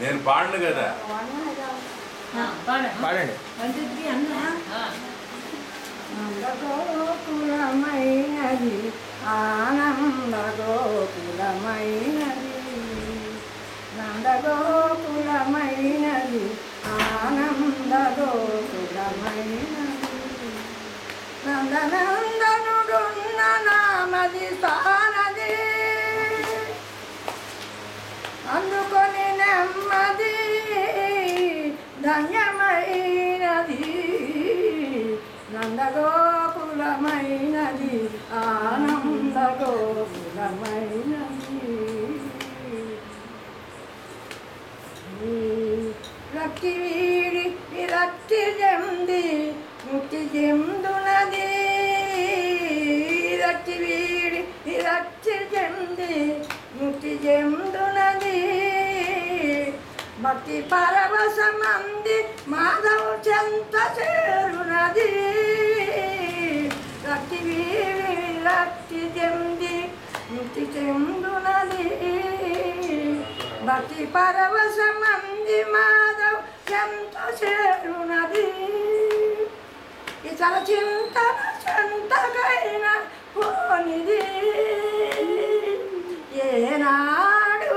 నేను పాడను కదా. పాడండి. నందగోకులమైనది ఆనంద గోకులమైనది, నందగోకులమైనది ఆనంద గోకులమైనది. నందనందనుడున్న నామది సానది, అందుకొని నెమ్మది ధన్యమైనది. నందగోకులమైనది ఆనంద గోకులమైనది. రక్తి వీడి విరక్తి చెంది ముక్తి చెందునది, రక్తి వీడి విరక్తి చెంది ముక్తి చెందునది. భక్తి పరవశమంది మాధవు చెంత చేరునది, రక్తి వీడి విరక్తి చెంది ముక్తి చెందునది. భక్తి పరవశమంది మాధవ్ చెంత చేరునది. ఇతర చింతన చెంతకైన పోనిది, ఏనాడు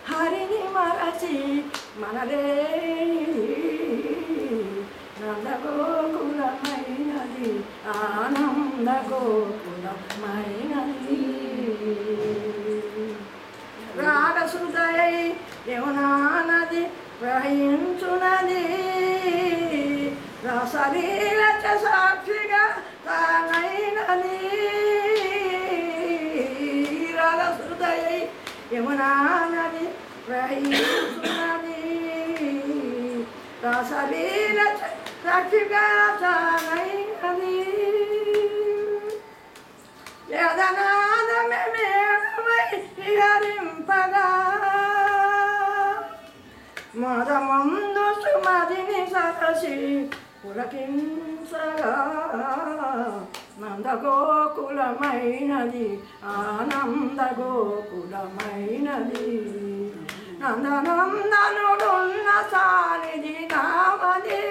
హరిని మరచి మనలేనిది. నందగోకులమైనది ఆనంద గోకులమైనది. రాగసుదై యమునా నది ప్రవహించునది, రసలీలచ సాక్షిగా తానైనది. రాగసుదై యమునా నది ప్రవహించునది, రసలీలచ సాక్షిగా తానైనది. యదనాదమే మేడమై హరింపగా, మదమందు సుమదిని సరసి పులకించగా. నందగోకులమైనది ఆనంద గోకులమైనది, నందనందనుడున్న సానిధి నామది.